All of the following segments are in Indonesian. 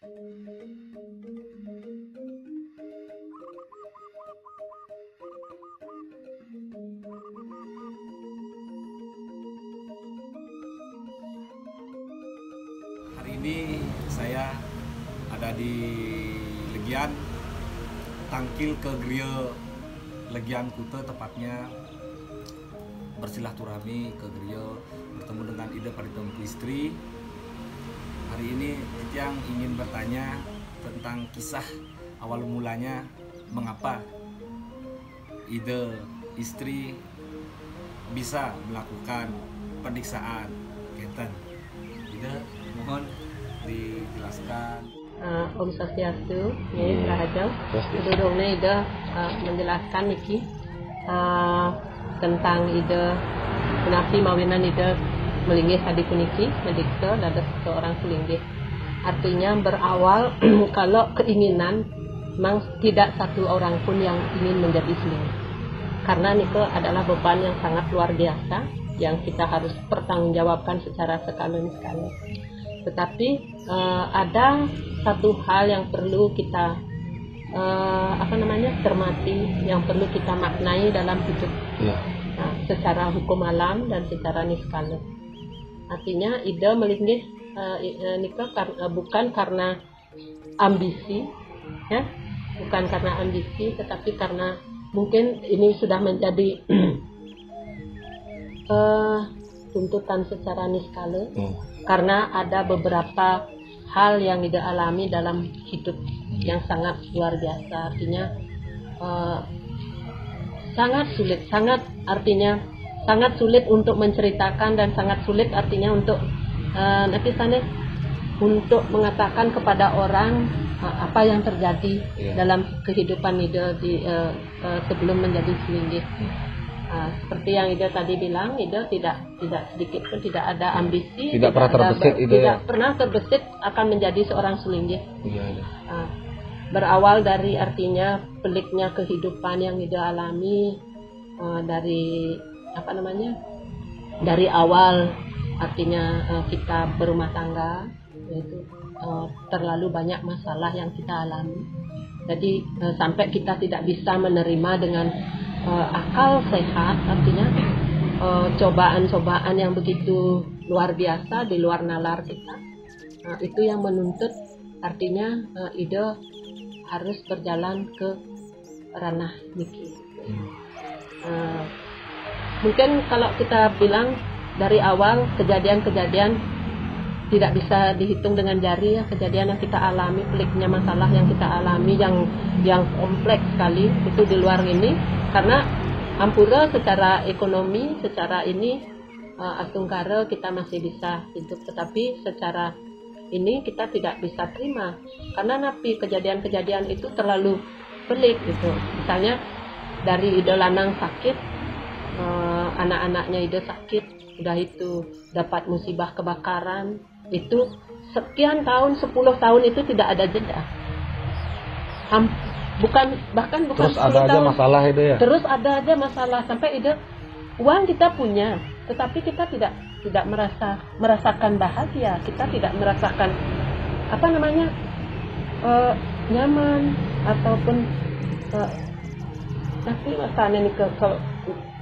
Hari ini saya ada di Legian, Tangkil ke Griya Legian Kuta, tepatnya bersilaturahmi ke Griya, bertemu dengan Ida Paritom Istri. Hari ini Titiang ingin bertanya tentang kisah awal mulanya mengapa Ida Istri bisa melakukan pemeriksaan Keten. Ida, mohon dijelaskan. Om Swastiastu, ini Rahaja. Sebelumnya Ida menjelaskan Niki tentang Ida kenapa mawinan Ida melinggih tadi puniki mediksa ada seorang selinggih. Artinya berawal kalau keinginan memang tidak satu orang pun yang ingin menjadi selinggih. Karena Niko adalah beban yang sangat luar biasa yang kita harus pertanggungjawabkan secara sekali-sekali. Tetapi ada satu hal yang perlu kita cermati, yang perlu kita maknai dalam hidup, secara hukum alam dan secara niskala. Artinya Ida melinggih nikah bukan karena ambisi, ya, bukan karena ambisi, tetapi karena mungkin ini sudah menjadi tuntutan secara niskala, karena ada beberapa hal yang Ida alami dalam hidup yang sangat luar biasa. Artinya sangat sulit untuk menceritakan, dan sangat sulit artinya untuk untuk mengatakan kepada orang apa yang terjadi dalam kehidupan Ida sebelum menjadi selinggih. Seperti yang Ida tadi bilang, Ida tidak sedikit pun tidak ada ambisi, tidak pernah terbesit akan menjadi seorang selinggih. Berawal dari artinya peliknya kehidupan yang Ida alami, dari dari awal artinya kita berumah tangga, yaitu terlalu banyak masalah yang kita alami. Jadi sampai kita tidak bisa menerima dengan akal sehat, artinya cobaan-cobaan yang begitu luar biasa di luar nalar kita. Itu yang menuntut artinya Ida harus berjalan ke ranah niki. Mungkin kalau kita bilang dari awal kejadian-kejadian tidak bisa dihitung dengan jari, ya, kejadian yang kita alami, peliknya masalah yang kita alami yang kompleks sekali itu di luar ini, karena Ampura secara ekonomi, secara ini Asungkara kita masih bisa hidup, tetapi secara ini kita tidak bisa terima karena napi kejadian-kejadian itu terlalu pelik gitu. Misalnya dari Ida lanang sakit, anak-anaknya Ida sakit, udah itu dapat musibah kebakaran, itu sekian tahun, 10 tahun itu tidak ada jeda. Bukan terus ada aja tahun. Masalah itu ya. Terus ada aja masalah sampai Ida uang kita punya, tetapi kita tidak merasakan bahagia, kita tidak merasakan nyaman ataupun nanti rasanya nih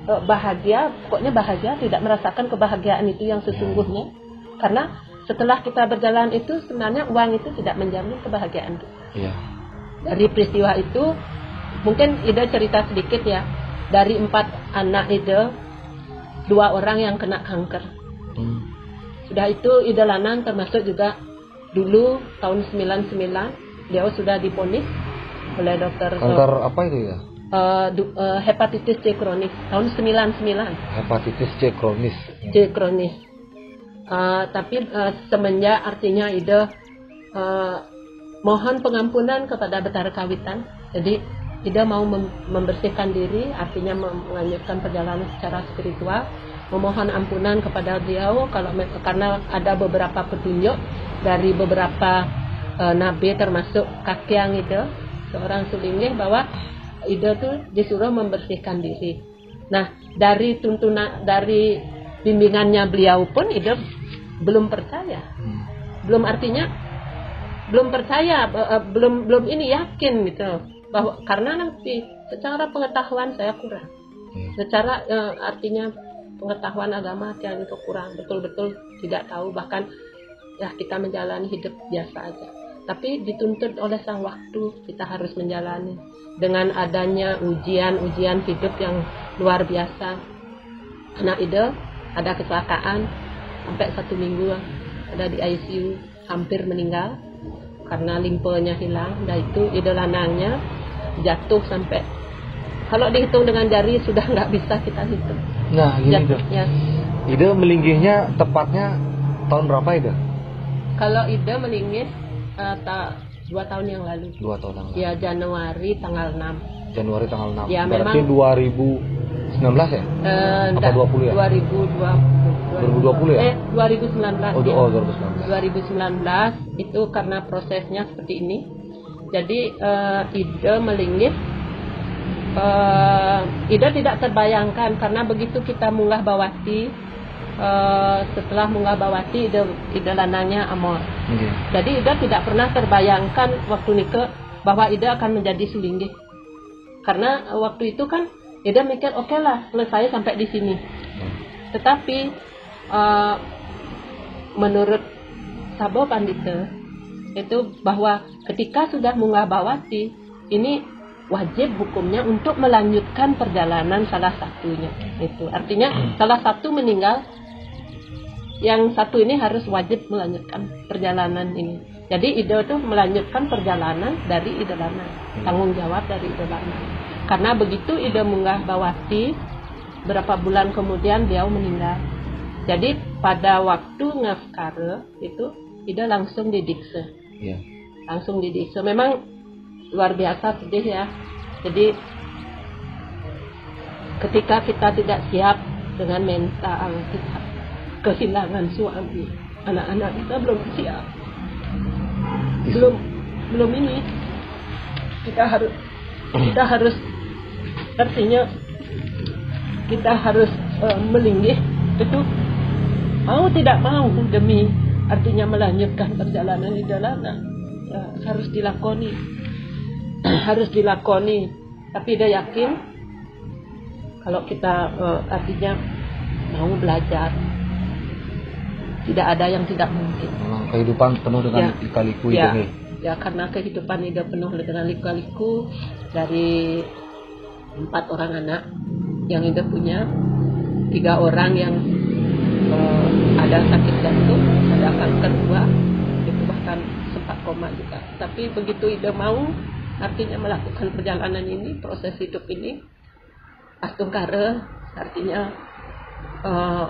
bahagia, pokoknya bahagia, tidak merasakan kebahagiaan itu yang sesungguhnya, karena setelah kita berjalan itu sebenarnya uang itu tidak menjamin kebahagiaan kita. Dari peristiwa itu mungkin Ida cerita sedikit ya, dari 4 anak Ida 2 orang yang kena kanker. Sudah itu Ida lanang termasuk juga dulu tahun 99 dia sudah divonis oleh dokter. Kanker apa itu ya? Hepatitis C kronis tahun 99. Hepatitis C kronis. Tapi semenjak artinya Ida mohon pengampunan kepada Betara Kawitan. Jadi Ida mau membersihkan diri, artinya melanjutkan perjalanan secara spiritual, memohon ampunan kepada beliau karena ada beberapa petunjuk dari beberapa nabi termasuk kakek Ida, seorang selinggih, bahwa Ida tuh disuruh membersihkan diri. Nah, dari tuntunan, dari bimbingannya beliau pun Ida belum percaya. Belum, artinya belum percaya, belum ini yakin gitu bahwa karena nanti secara pengetahuan saya kurang, secara artinya pengetahuan agama yang itu kurang, betul-betul tidak tahu, bahkan ya kita menjalani hidup biasa aja. Tapi dituntut oleh sang waktu, kita harus menjalani dengan adanya ujian hidup yang luar biasa. Anak Ida ada kecelakaan sampai 1 minggu ada di ICU, hampir meninggal karena limfanya hilang. Dan itu Ida lanangnya jatuh sampai, kalau dihitung dengan jari sudah nggak bisa kita hitung. Nah gini tuh, Ya. Ida melinggihnya tepatnya tahun berapa Ida? Kalau Ida melinggih 2 tahun yang lalu. 2 tahun yang lalu. Ya, Januari tanggal 6. Januari tanggal 6. Ya, berarti memang 2019 ya? Apa 20 ya? 2020 ya? 2019. Oh, Ya. 2019. 2019 itu karena prosesnya seperti ini. Jadi Ida melinggih, Ida tidak terbayangkan karena begitu kita munggah bawati, setelah munggah bawati Ida lanangnya amor. Okay. Jadi Ida tidak pernah terbayangkan waktu nikah bahwa Ida akan menjadi sulinggih. Karena waktu itu kan Ida mikir oke lah selesai sampai di sini. Tetapi menurut Sabo Pandita itu bahwa ketika sudah munggah bawati ini wajib hukumnya untuk melanjutkan perjalanan salah satunya. Itu artinya salah satu meninggal, yang satu ini harus wajib melanjutkan perjalanan ini. Jadi Ida tuh melanjutkan perjalanan dari Ida Lana, tanggung jawab dari Ida Lana. Karena begitu Ida munggah bawati, berapa bulan kemudian beliau meninggal. Jadi pada waktu ngaskara itu Ida langsung didikse. Yeah. Langsung didikse. Memang luar biasa sedih ya. Jadi ketika kita tidak siap dengan mental kita, kehilangan suami, anak-anak kita belum siap, belum ini kita harus artinya kita harus melinggih itu mau tidak mau demi artinya melanjutkan perjalanan di dalam harus dilakoni. Tapi dia yakin kalau kita artinya mau belajar, tidak ada yang tidak mungkin. Memang kehidupan penuh dengan lika-liku ya, ini. Ya, karena kehidupan Ida penuh dengan lika-liku. Dari 4 orang anak yang Ida punya, 3 orang yang ada sakit jantung, ada kanker 2, itu bahkan sempat koma juga. Tapi begitu Ida mau artinya melakukan perjalanan ini, proses hidup ini, astungkara artinya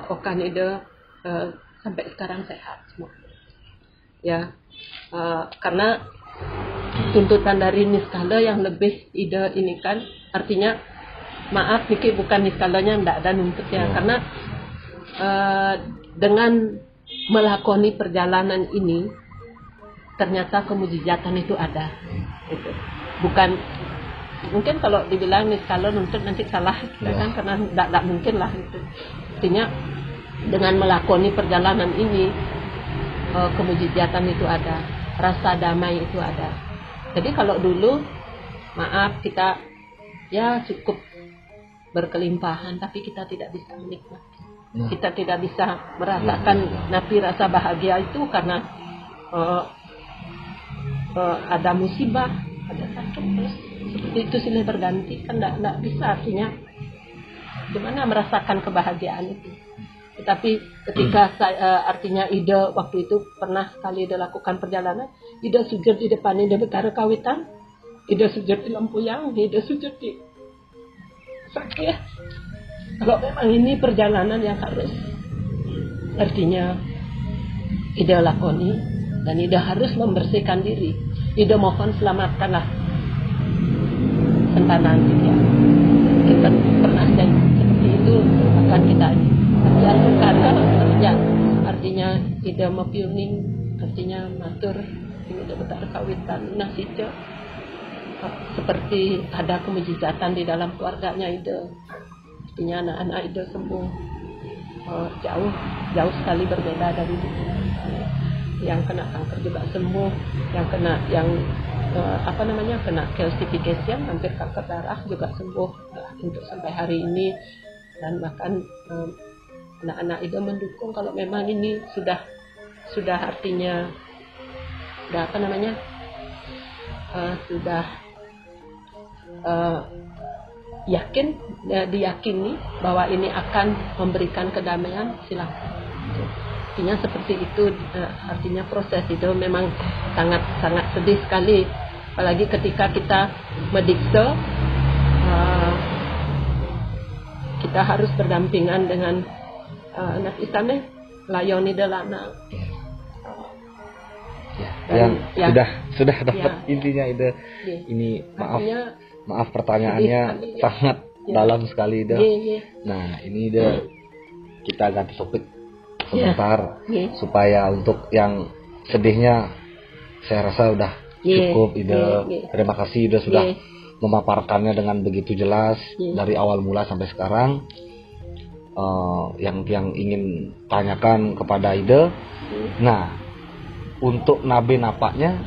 okan Ida sampai sekarang sehat semua. Ya, karena tuntutan dari niskala yang lebih Ida ini kan, artinya maaf Niki bukan niskalanya ndak ada nuntut ya, karena dengan melakoni perjalanan ini ternyata kemujizatan itu ada. Itu bukan mungkin kalau dibilang niskala nuntut nanti salah kita kan, karena ndak mungkin lah itu. Artinya dengan melakoni perjalanan ini kemujizatan itu ada, rasa damai itu ada. Jadi kalau dulu maaf kita ya cukup berkelimpahan, tapi kita tidak bisa menikmati, kita tidak bisa merasakan napi rasa bahagia itu karena ada musibah, ada sakit, terus seperti itu silih berganti kan, tidak bisa artinya gimana merasakan kebahagiaan itu. Tetapi ketika artinya Ida waktu itu pernah sekali Ida lakukan perjalanan, Ida sujud di depan Ida Betara Kawitan, Ida sujud di Lampuyang, Ida sujud di Sakya. Kalau memang ini perjalanan yang harus artinya Ida lakoni, dan Ida harus membersihkan diri, Ida mohon selamatkanlah sentanan ya. Kita pernah janji seperti itu akan kita ya, karena ya artinya Ida mapiuning, artinya matur ini Ida Betara Kawitan nasija seperti ada kemujizatan di dalam keluarganya Ida, artinya anak-anak Ida sembuh jauh sekali berbeda dari dulu. yang kena kanker juga sembuh, yang kena kena calcification, hampir kanker darah juga sembuh untuk sampai hari ini. Dan bahkan anak-anak Ida mendukung kalau memang ini sudah artinya sudah diyakini bahwa ini akan memberikan kedamaian, silakan. Artinya seperti itu. Artinya proses itu memang sangat sedih sekali, apalagi ketika kita medikse, kita harus berdampingan dengan anak Islam layoni delana. Sudah dapat intinya Ida. Ini maaf pertanyaannya sangat dalam sekali Ida. Nah ini Ida, kita ganti topik sebentar supaya untuk yang sedihnya saya rasa udah cukup Ida. Terima kasih Ida sudah memaparkannya dengan begitu jelas dari awal mula sampai sekarang. Yang ingin tanyakan kepada Ida, nah untuk nabe napaknya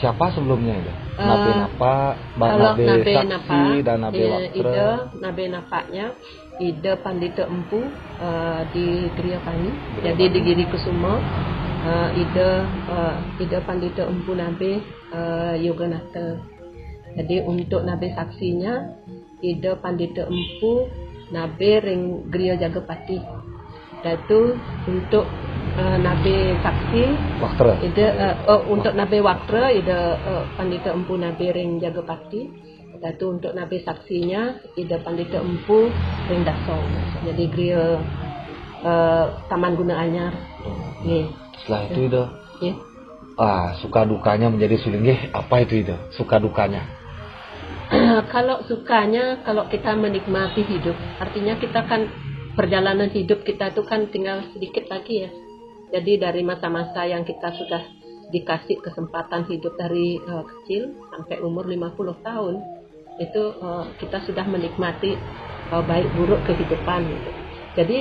siapa sebelumnya Ida? Nabe napa, nabe saksi dan nabe waktra. Nabe napaknya Ida Pandita Empu di Griya Pani, jadi di Giri Kusuma. Ida Pandita Empu Nabe Yoganata. Jadi untuk nabe saksinya Ida Pandita Empu Nabe Ring Griya Jagapati. Dan itu untuk nabe saksi waktra. Untuk nabe waktra Ida Pandita Empu Nabe Ring Jagapati. Dan itu untuk nabe saksinya Ida Pandita Empu Ring Dasong. Jadi Griya Taman Guna Anyar. Setelah itu Ida, suka dukanya menjadi suling. Apa itu Ida? Suka dukanya? Kalau sukanya, kalau kita menikmati hidup, artinya kita kan perjalanan hidup kita itu kan tinggal sedikit lagi ya. Jadi dari masa-masa yang kita sudah dikasih kesempatan hidup dari kecil sampai umur 50 tahun, itu kita sudah menikmati baik buruk kehidupan gitu. Jadi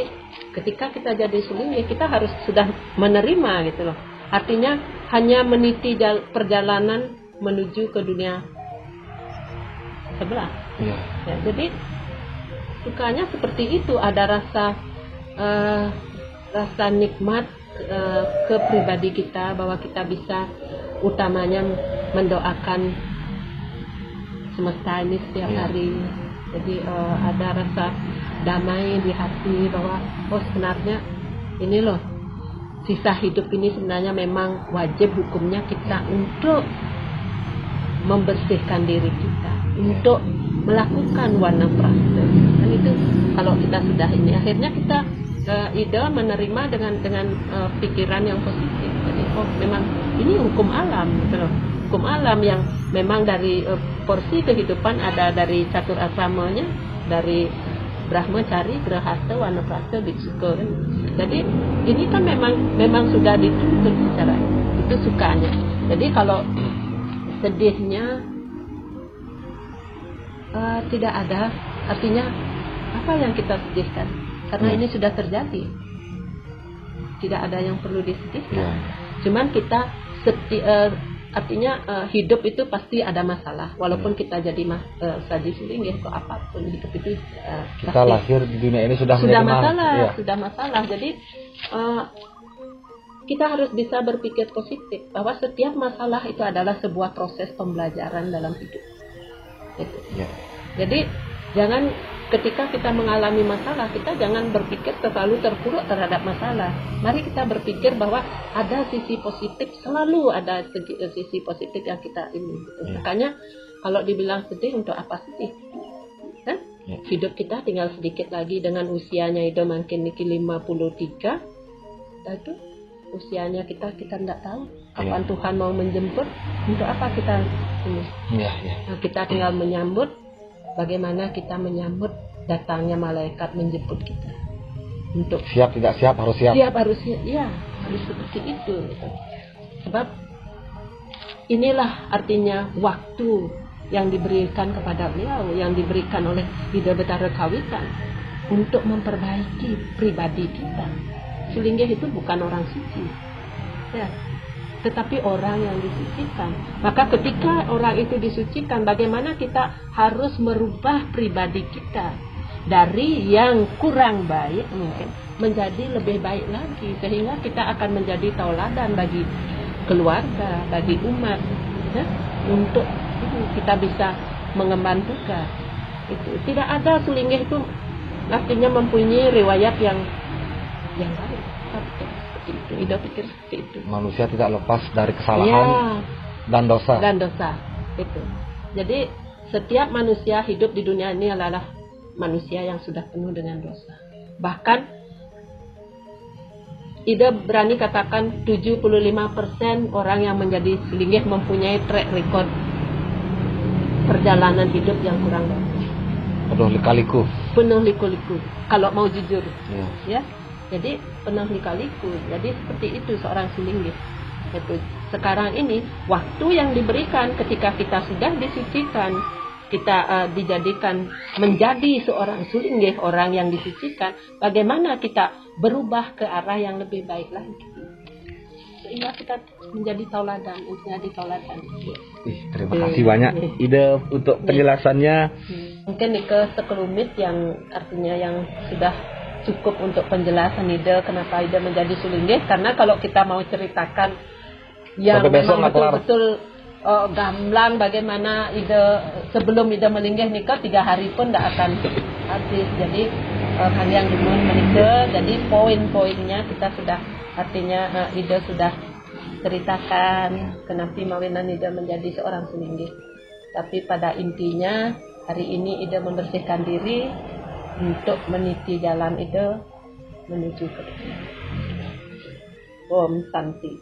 ketika kita jadi suling, kita harus sudah menerima gitu loh. Artinya hanya meniti perjalanan menuju ke dunia sebelah. Ya, jadi sukanya seperti itu, ada rasa nikmat ke pribadi kita bahwa kita bisa utamanya mendoakan semesta ini setiap hari. Jadi ada rasa damai di hati bahwa sebenarnya ini loh, sisa hidup ini sebenarnya memang wajib hukumnya kita untuk membersihkan diri kita, untuk melakukan warna prasta. Dan itu kalau kita sudah ini, akhirnya kita Ida menerima dengan pikiran yang positif. Jadi memang ini hukum alam gitu loh. Hukum alam yang memang dari porsi kehidupan ada dari catur asramanya, dari Brahmacari, Grahasta, Wanaprastha, Biksuka. Jadi ini kan memang sudah dituntut secara itu sukanya. Jadi kalau sedihnya tidak ada, artinya apa yang kita sedihkan karena ini sudah terjadi, tidak ada yang perlu disedihkan. Cuman kita artinya hidup itu pasti ada masalah, walaupun kita jadi sadis suling ya, kok apapun hidup itu kita lahir di dunia ini sudah masalah, sudah masalah. Jadi kita harus bisa berpikir positif bahwa setiap masalah itu adalah sebuah proses pembelajaran dalam hidup. Gitu. Jadi jangan ketika kita mengalami masalah, kita jangan berpikir terlalu terpuruk terhadap masalah. Mari kita berpikir bahwa ada sisi positif, selalu ada sisi positif yang kita ini. Gitu. Makanya kalau dibilang sedih, untuk apa sedih? Kan? Hidup kita tinggal sedikit lagi, dengan usianya itu makin 53. Itu usianya kita tidak tahu kapan Tuhan mau menjemput. Untuk apa kita ini? Nah, kita tinggal menyambut. Bagaimana kita menyambut datangnya malaikat menjemput kita? Untuk siap tidak siap harus siap. Harus seperti itu. Gitu. Sebab inilah artinya waktu yang diberikan kepada beliau, yang diberikan oleh Ida Betara Kawitan untuk memperbaiki pribadi kita. Sulinggih itu bukan orang suci, ya. tetapi orang yang disucikan. Maka ketika orang itu disucikan, bagaimana kita harus merubah pribadi kita dari yang kurang baik mungkin menjadi lebih baik lagi, sehingga kita akan menjadi tauladan bagi keluarga, bagi umat, ya, untuk kita bisa mengemban tugas. Itu tidak ada sulinggih itu artinya mempunyai riwayat yang baik. Seperti itu, Ida pikir seperti itu. Manusia tidak lepas dari kesalahan dan dosa. Dan dosa itu. Jadi setiap manusia hidup di dunia ini adalah manusia yang sudah penuh dengan dosa. Bahkan Ida berani katakan 75% orang yang menjadi sulinggih mempunyai track record perjalanan hidup yang kurang baik. Penuh liku-liku. Kalau mau jujur, ya. Jadi penuh liku-liku. Jadi seperti itu seorang sulinggih. Itu sekarang ini waktu yang diberikan ketika kita sudah disucikan, kita dijadikan menjadi seorang sulinggih, orang yang disucikan. Bagaimana kita berubah ke arah yang lebih baik lagi, sehingga kita menjadi tauladan. Terima kasih banyak Ida untuk penjelasannya. Mungkin ke sekelumit yang artinya yang sudah cukup untuk penjelasan Ida kenapa Ida menjadi sulinggih. Karena kalau kita mau ceritakan yang memang betul-betul gamblang bagaimana Ida sebelum Ida melinggih nikah 3 hari pun tidak akan habis. Jadi kalian dimun menikah, jadi poin-poinnya kita sudah artinya Ida sudah ceritakan kenapa mawinan Ida menjadi seorang sulinggih. Tapi pada intinya hari ini Ida membersihkan diri untuk meniti jalan Ida menuju ke Om Santi.